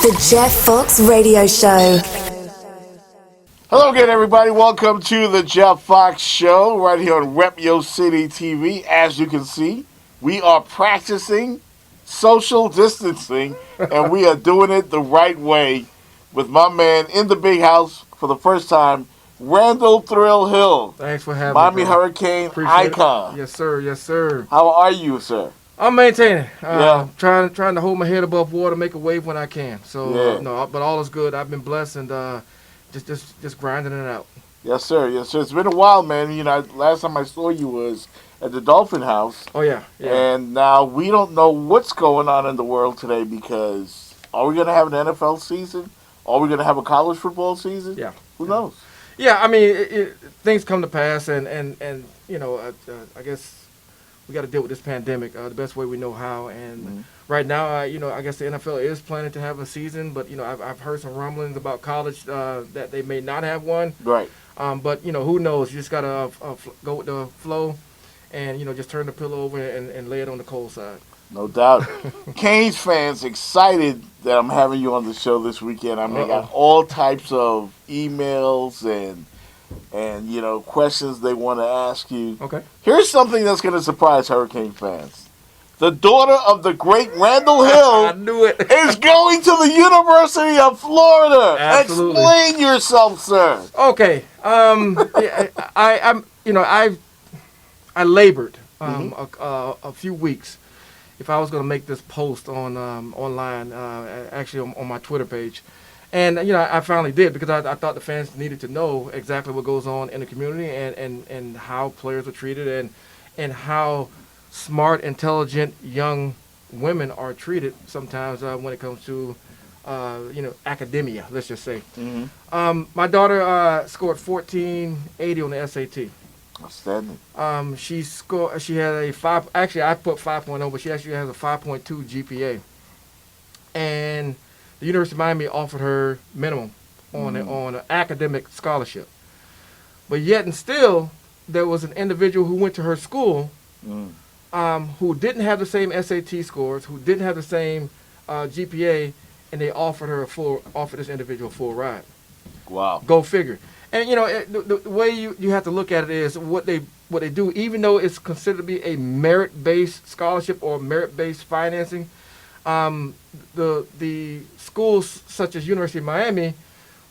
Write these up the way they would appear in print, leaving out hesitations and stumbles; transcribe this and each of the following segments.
The Jeff Fox Radio Show. Hello again, everybody. Welcome to the Jeff Fox Show right here on Rep Yo City TV. As you can see, we are practicing social distancing, and we are doing it the right way with my man in the big house for the first time, Randal Hill. Thanks for having Miami me. Hurricane Appreciate icon. it. Yes, sir. Yes, sir. How are you, sir? I'm maintaining. Yeah. Trying to hold my head above water, make a wave when I can. So Yeah. no, but all is good. I've been blessed and just grinding it out. Yes, sir. Yes, sir. It's been a while, man. You know, last time I saw you was at the Dolphin House. Oh yeah. And now we don't know what's going on in the world today because are we going to have an NFL season? Are we going to have a college football season? Yeah. Who knows? Yeah, I mean, things come to pass, and you know, I guess we got to deal with this pandemic the best way we know how. And right now, you know, I guess the NFL is planning to have a season, but you know, I've heard some rumblings about college that they may not have one. Right. But you know, who knows? You just gotta go with the flow, and you know, just turn the pillow over and lay it on the cold side. No doubt. Canes fans excited that I'm having you on the show this weekend. I mean, I got all types of emails and you know, questions they want to ask you. Okay. Here's something that's going to surprise Hurricane fans. The daughter of the great Randal Hill I knew it. is going to the University of Florida. Absolutely. Explain yourself, sir. Okay. Yeah, I'm you know, I labored a few weeks if I was going to make this post on online, actually on my Twitter page. And, you know, I finally did because I thought the fans needed to know exactly what goes on in the community and how players are treated and how smart, intelligent young women are treated sometimes when it comes to, you know, academia, let's just say. My daughter scored 1480 on the SAT. Outstanding. She had a 5, actually I put 5.0, but she actually has a 5.2 GPA. And the University of Miami offered her minimum on an academic scholarship. But yet and still, there was an individual who went to her school who didn't have the same SAT scores, who didn't have the same GPA, and they offered this individual a full ride. Wow. Go figure. And you know, the way you have to look at it is what they do. Even though it's considered to be a merit-based scholarship or merit-based financing, the schools such as University of Miami,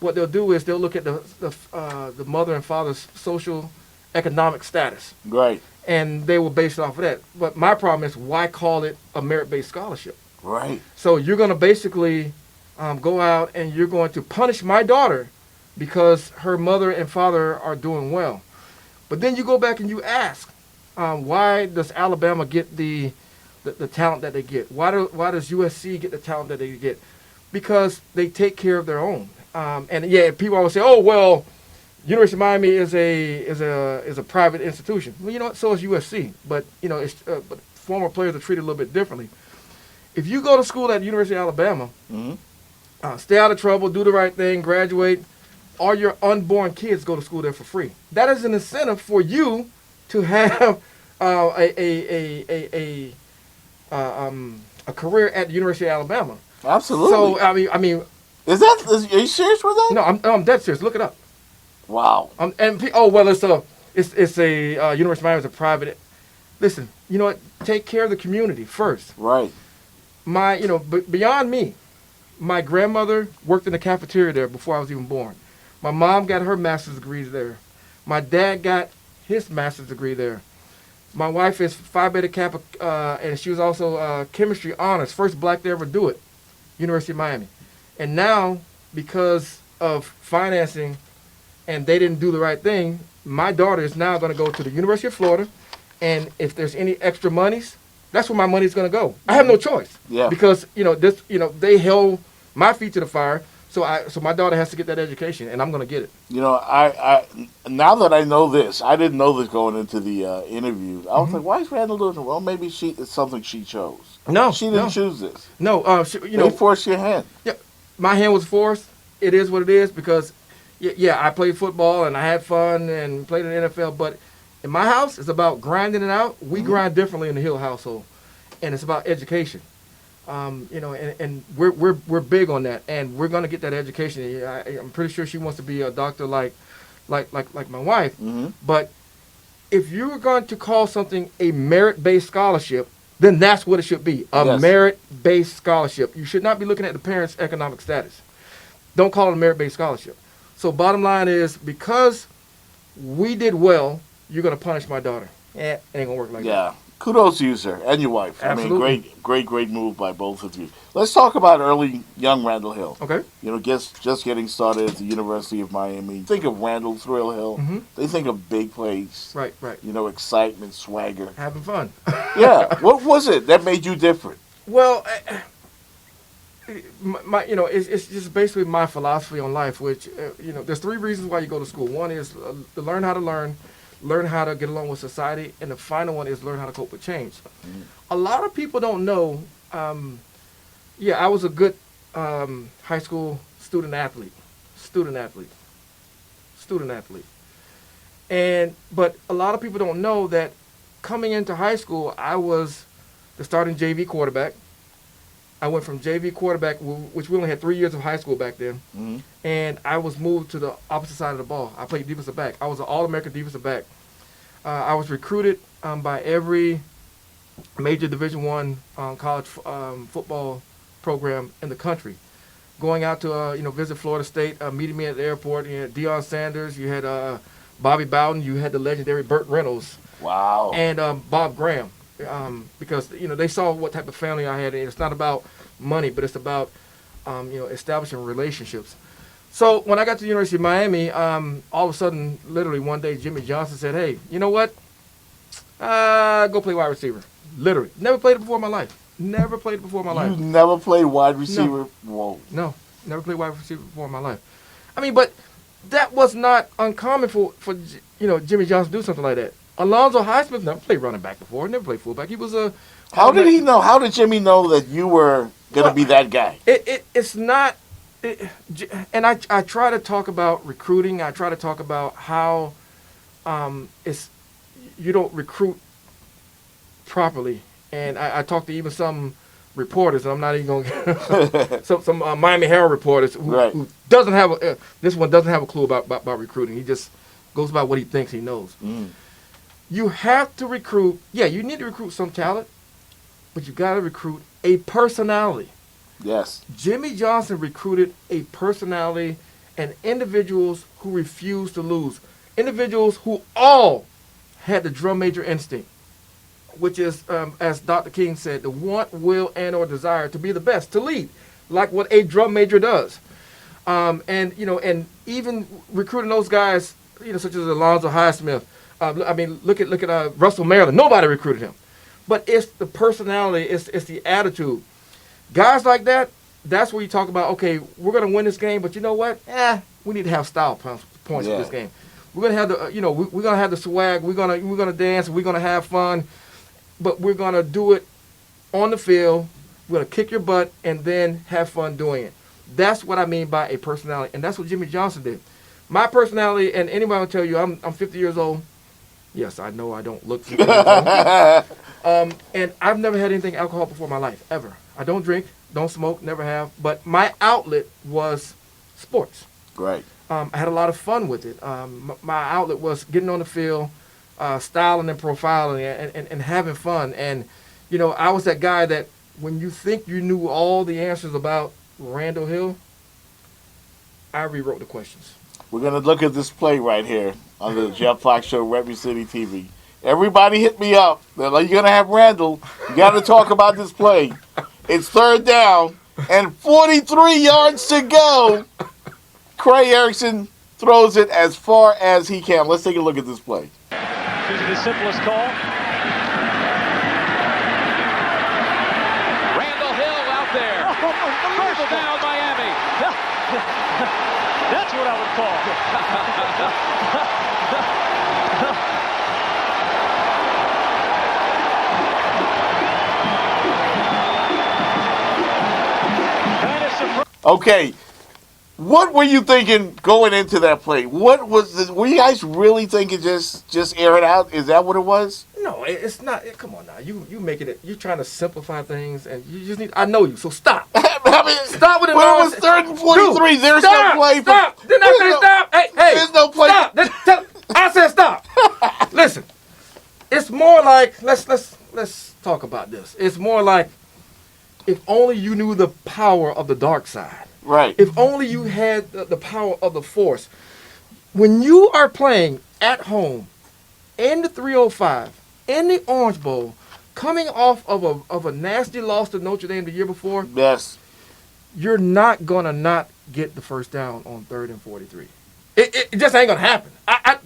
what they'll do is they'll look at the mother and father's social economic status. Right. And they will base it off of that. But my problem is, why call it a merit-based scholarship? Right. So you're going to basically go out and you're going to punish my daughter because her mother and father are doing well. But then you go back and you ask, why does Alabama get the talent that they get? Why does USC get the talent that they get? Because they take care of their own. And yeah, people always say, oh well, University of Miami is a private institution. Well, you know what? So is USC. But you know, but former players are treated a little bit differently. If you go to school at the University of Alabama, stay out of trouble, do the right thing, graduate, all your unborn kids go to school there for free. That is an incentive for you to have a career at the University of Alabama. Absolutely. So I mean, are you serious with that? No, I'm dead serious. Look it up. Wow. It's a University of Miami is a private. Listen, you know what? Take care of the community first. Right. Beyond me, my grandmother worked in the cafeteria there before I was even born. My mom got her master's degree there. My dad got his master's degree there. My wife is Phi Beta Kappa, and she was also chemistry honors, first black to ever do it, University of Miami. And now, because of financing, and they didn't do the right thing, my daughter is now going to go to the University of Florida, and if there's any extra monies, that's where my money's going to go. I have no choice. Yeah. Because they held my feet to the fire. So my daughter has to get that education, and I'm going to get it. You know, I now that I know this, I didn't know this going into the interview. I was like, why is Randal doing it? Well, maybe it's something she chose. No, she didn't choose this. No, they forced your hand. Yeah, my hand was forced. It is what it is because, yeah, I played football and I had fun and played in the NFL. But in my house, it's about grinding it out. We grind differently in the Hill household, and it's about education. And we're big on that, and we're going to get that education. I'm pretty sure she wants to be a doctor like my wife. Mm-hmm. But if you're going to call something a merit-based scholarship, then that's what it should be, a Yes. merit-based scholarship. You should not be looking at the parents' economic status. Don't call it a merit-based scholarship. So bottom line is, because we did well, you're going to punish my daughter. It ain't going to work like that. Yeah. Kudos to you, sir, and your wife. Absolutely. I mean, great move by both of you. Let's talk about young Randal Hill. Okay. Just getting started at the University of Miami. Think of Randal Thrill Hill. Mm-hmm. They think of big plays. Right. Excitement, swagger. Having fun. Yeah. What was it that made you different? Well, it's just basically my philosophy on life, which, there's 3 reasons why you go to school. One is to learn how to learn how to get along with society, and the final one is learn how to cope with change. Mm-hmm. A lot of people don't know, I was a good high school student athlete. But a lot of people don't know that coming into high school, I was the starting JV quarterback. I went from JV quarterback, which we only had 3 years of high school back then, Mm-hmm. and I was moved to the opposite side of the ball. I played defensive back. I was an All-American defensive back. I was recruited by every major Division I college football program in the country. Going out to visit Florida State, meeting me at the airport. You had Deion Sanders, you had Bobby Bowden, you had the legendary Burt Reynolds, Wow. and Bob Graham. Because they saw what type of family I had, and it's not about money, but it's about establishing relationships. So when I got to the University of Miami, all of a sudden, literally one day, Jimmy Johnson said, "Hey, you know what? Go play wide receiver." Literally, never played it before in my life. Never played it before in my life. You never played wide receiver? Whoa. No, never played wide receiver before in my life. I mean, but that was not uncommon for Jimmy Johnson to do something like that. Alonzo Highsmith never played running back before. Never played fullback. He was a. How did he know? How did Jimmy know that you were going to be that guy? It's not. And I try to talk about recruiting. I try to talk about how you don't recruit properly. And I talked to even some reporters, and I'm not even going to some Miami Herald reporters who doesn't have this one doesn't have a clue about recruiting. He just goes by what he thinks he knows. Mm. You have to recruit. Yeah, you need to recruit some talent, but you got to recruit a personality. Yes. Jimmy Johnson recruited a personality and individuals who refused to lose. Individuals who all had the drum major instinct, which is, as Dr. King said, the want, will, and or desire to be the best, to lead, like what a drum major does. And even recruiting those guys, such as Alonzo Highsmith. Look at Russell Maryland. Nobody recruited him, but it's the personality, it's the attitude. Guys like that, that's where you talk about, okay, we're going to win this game, but you know what? We need to have style points for this game. We're going to have the, we're going to have the swag. We're going to dance. We're going to have fun, but we're going to do it on the field. We're going to kick your butt and then have fun doing it. That's what I mean by a personality, and that's what Jimmy Johnson did. My personality, and anybody will tell you, I'm 50 years old. Yes, I know I don't look 50 years old. And I've never had anything alcohol before in my life, ever. I don't drink, don't smoke, never have. But my outlet was sports. Right. I had a lot of fun with it. My outlet was getting on the field, styling and profiling and having fun. And, I was that guy that when you think you knew all the answers about Randal Hill, I rewrote the questions. We're going to look at this play right here on the Jeff Fox Show, Rep City TV. Everybody hit me up. They're like, you're going to have Randal. You got to talk about this play. It's 3rd down and 43 yards to go. Craig Erickson throws it as far as he can. Let's take a look at this play. Choosing the simplest call. Randal Hill out there. First down, Miami. That's what I would call. Okay, what were you thinking going into that play? Were you guys really thinking just air it out? Is that what it was? No, it's not. Come on now. You making it. You're trying to simplify things, and you just need. I know you, so stop. I mean, Stop with it. When it was 3rd and 43, Dude, there's stop, no play. Stop. Didn't I say stop? Hey, there's no play. Stop. I said stop. Listen, it's more like let's talk about this. It's more like if only you knew the power of the dark side. Right. If only you had the power of the force. When you are playing at home in the 305, in the Orange Bowl, coming off of a nasty loss to Notre Dame the year before, Yes. you're not going to not get the first down on 3rd and 43. It just ain't going to happen.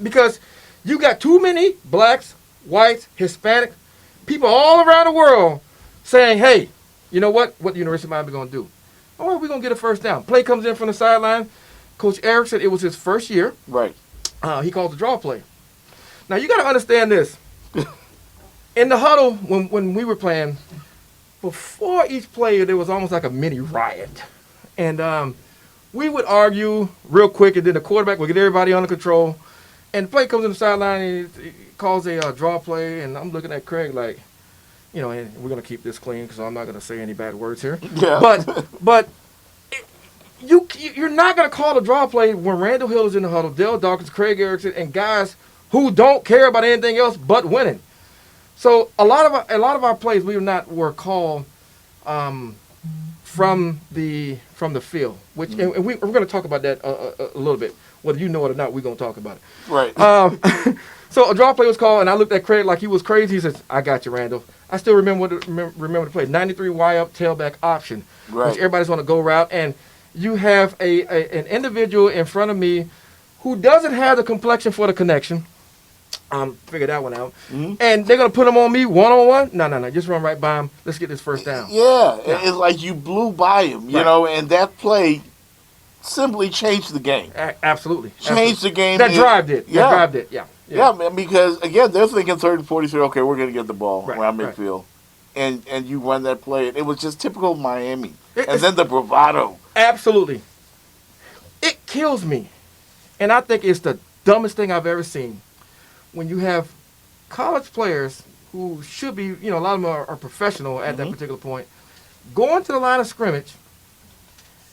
Because you got too many blacks, whites, Hispanic, people all around the world saying, hey, you know what? What the University of Miami going to do? Oh, we're going to get a first down. Play comes in from the sideline. Coach Eric said it was his first year. Right. He called the draw play. Now, you got to understand this. In the huddle, when we were playing, before each play, there was almost like a mini riot. And we would argue real quick, and then the quarterback would get everybody under control. And the play comes in the sideline, and he calls a draw play, and I'm looking at Craig like, you know, and we're going to keep this clean because I'm not going to say any bad words here. Yeah. But you're not going to call a draw play when Randal Hill is in the huddle, Dale Dawkins, Craig Erickson, and guys who don't care about anything else but winning. So a lot of our plays were called from the field, which and we're going to talk about that a little bit. Whether you know it or not, we're going to talk about it. Right. So a draw play was called, and I looked at Craig like he was crazy. He says, "I got you, Randall." I still remember the play. 93 Y up tailback option, Right. which everybody's on a go route, and you have an individual in front of me who doesn't have the complexion for the connection. Figure that one out. Mm-hmm. And they're going to put him on me one-on-one? No. Just run right by him. Let's get this first down. Yeah. It's like you blew by him, you know, and that play simply changed the game. Absolutely. Changed the game. That drive did. Yeah. That drive did, yeah. Yeah, man, because, again, they're thinking 3rd and 43, okay, we're going to get the ball around midfield. And you run that play. It was just typical Miami. And then the bravado. Absolutely. It kills me. And I think it's the dumbest thing I've ever seen. When you have college players who should be, you know, a lot of them are professional at that particular point, going to the line of scrimmage,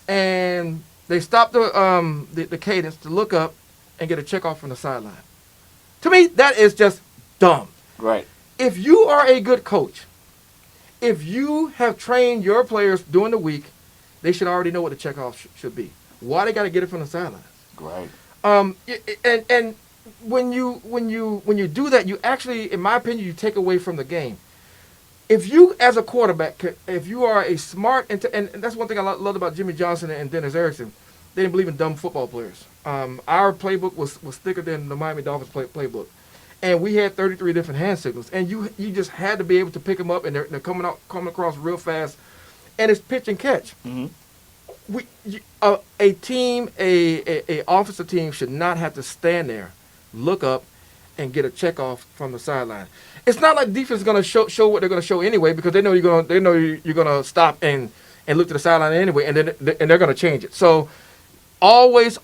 and they stop the cadence to look up and get a check off from the sideline. To me, that is just dumb. Right. If you are a good coach, if you have trained your players during the week, they should already know what the checkoff should be. Why they got to get it from the sidelines? Right. And when you do that, you actually, in my opinion, you take away from the game. If you, as a quarterback, if you are a smart, and that's one thing I loved about Jimmy Johnson and Dennis Erickson, they didn't believe in dumb football players. Our playbook was thicker than the Miami Dolphins playbook. And we had 33 different hand signals. And you just had to be able to pick them up, and they're coming across real fast. And it's pitch and catch. Mm-hmm. A team, a offensive team should not have to stand there, look up, and get a check off from the sideline. It's not like defense is going to show what they're going to show anyway, because they know you're going to stop and look to the sideline anyway, and they're going to change it. So always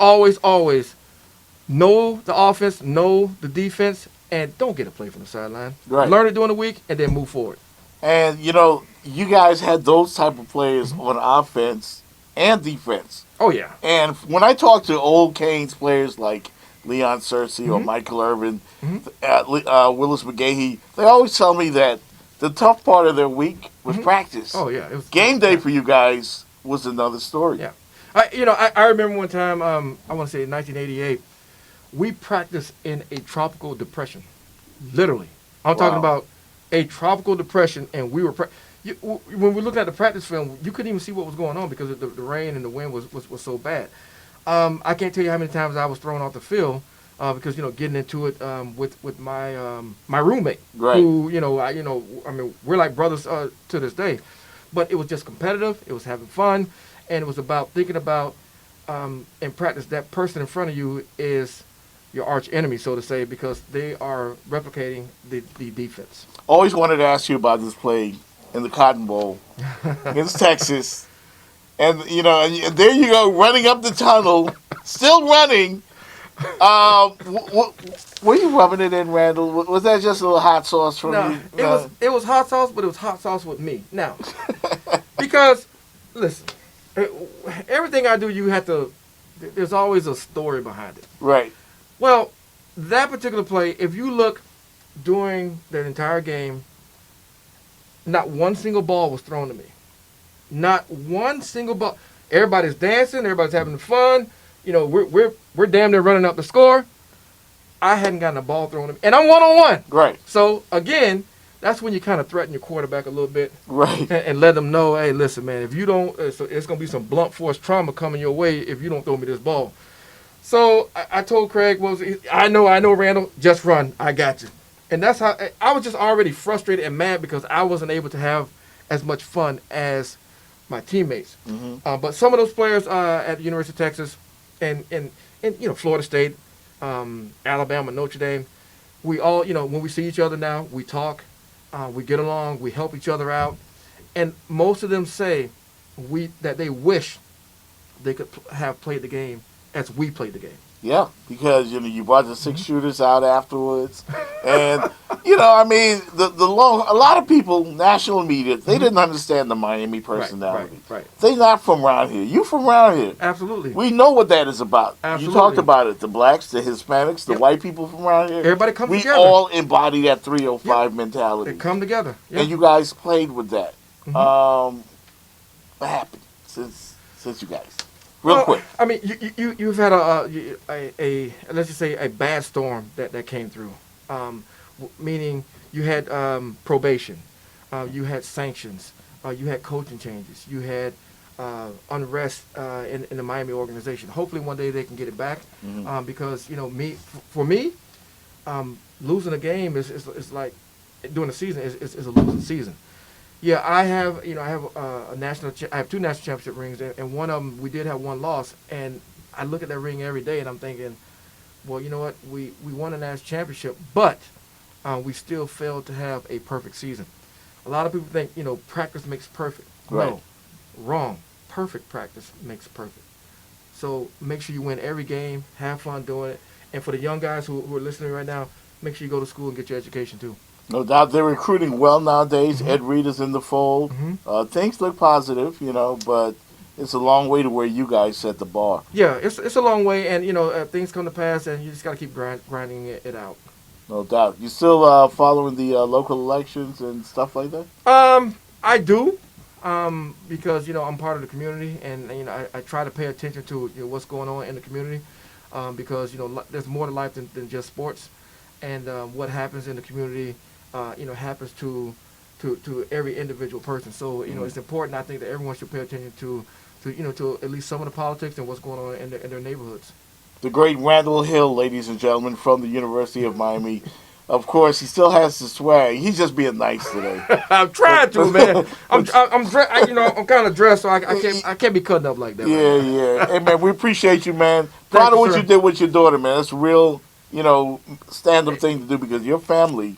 know the offense, know the defense, and don't get a play from the sideline. Right. Learn it during the week, and then move forward. And, you know, you guys had those type of players on offense and defense. Oh, yeah. And when I talk to old Canes players like Leon Searcy or Michael Irvin, Willis McGahee, they always tell me that the tough part of their week was practice. Oh, yeah. It was, Game day for you guys was another story. Yeah. I remember one time, I want to say in 1988, we practiced in a tropical depression. Literally. I'm talking about a tropical depression, and we were when we looked at the practice film, you couldn't even see what was going on because the rain and the wind was so bad. I can't tell you how many times I was thrown off the field because getting into it with my my roommate, right. who I mean we're like brothers to this day, but it was just competitive. It was having fun, and it was about thinking about in practice that person in front of you is your arch enemy, so to say, because they are replicating the defense. Always wanted to ask you about this play in the Cotton Bowl against Texas. And, and there you go, running up the tunnel, still running, Were you rubbing it in, Randall? Was that just a little hot sauce from No, you? it was hot sauce, but it was hot sauce with me. Now, because listen, everything I do, there's always a story behind it. Right. Well, that particular play, if you look during that entire game, not one single ball was thrown to me. Not one single ball. Everybody's dancing. Everybody's having fun. You know, we're damn near running up the score. I hadn't gotten a ball thrown to me, and I'm 1-on-1. Right. So again, that's when you kind of threaten your quarterback a little bit, Right. and let them know, hey, listen, man, if you don't, it's going to be some blunt force trauma coming your way if you don't throw me this ball. So I told Craig, I know, Randall, just run. I got you. And that's how I was just already frustrated and mad because I wasn't able to have as much fun as my teammates. Mm-hmm. But some of those players at the University of Texas and Florida State, Alabama, Notre Dame, we all, when we see each other now, we talk, we get along, we help each other out. And most of them say that they wish they could have played the game as we played the game. Yeah, because you brought the 6-shooters out afterwards, and a lot of people, national media, they didn't understand the Miami personality. Right. They not from around here. You from around here. Absolutely. We know what that is about. Absolutely. You talked about it. The blacks, the Hispanics, the white people from around here. Everybody come together. We all embody that 305 mentality. They come together. Yep. And you guys played with that. Mm-hmm. What happened since you guys? Real quick. I mean, you've had a let's just say a bad storm that came through, meaning you had probation, you had sanctions, you had coaching changes, you had unrest in the Miami organization. Hopefully one day they can get it back, because for me, losing a game is like during the season is a losing season. Yeah, I have I have 2 national championship rings, and one of them we did have one loss, and I look at that ring every day and I'm thinking, well, you know what, we won a national championship, but we still failed to have a perfect season. A lot of people think practice makes perfect. Right. No, wrong. Perfect practice makes perfect. So make sure you win every game, have fun doing it, and for the young guys who are listening right now, make sure you go to school and get your education too. No doubt they're recruiting well nowadays. Mm-hmm. Ed Reed is in the fold. Mm-hmm. Things look positive, but it's a long way to where you guys set the bar. Yeah, it's a long way, and things come to pass, and you just got to keep grinding it out. No doubt. You still following the local elections and stuff like that? I do, because I'm part of the community, and I try to pay attention to what's going on in the community, because there's more to life than just sports, and what happens in the community. Happens to every individual person. So, it's important, I think, that everyone should pay attention to at least some of the politics and what's going on in their neighborhoods. The great Randal Hill, ladies and gentlemen, from the University of Miami. Of course, he still has the swag. He's just being nice today. I'm trying to, man. I'm kind of dressed, so I can't be cutting up like that. Yeah. Hey, man, we appreciate you, man. Proud of what you did with your daughter, man. That's a real, stand-up thing to do, because your family,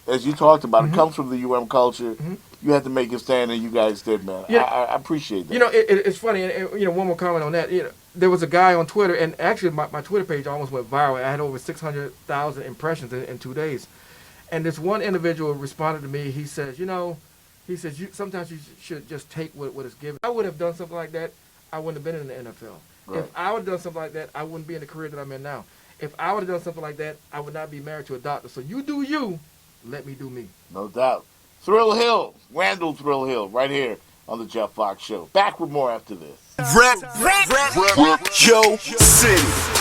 as you talked about, it comes from the culture. Mm-hmm. You had to make a stand, and you guys did, man. Yeah. I appreciate that. It's funny, and one more comment on that. There was a guy on Twitter, and actually my Twitter page almost went viral. I had over 600,000 impressions in 2 days. And this one individual responded to me. He says, sometimes you should just take what is given. If I would have done something like that, I wouldn't have been in the NFL. Right. If I would have done something like that, I wouldn't be in the career that I'm in now. If I would have done something like that, I would not be married to a doctor. So you do you. Let me do me. No doubt. Thrill Hill, Randall Thrill Hill, right here on the Jeff Fox Show. Back with more after this. Rep Yo City.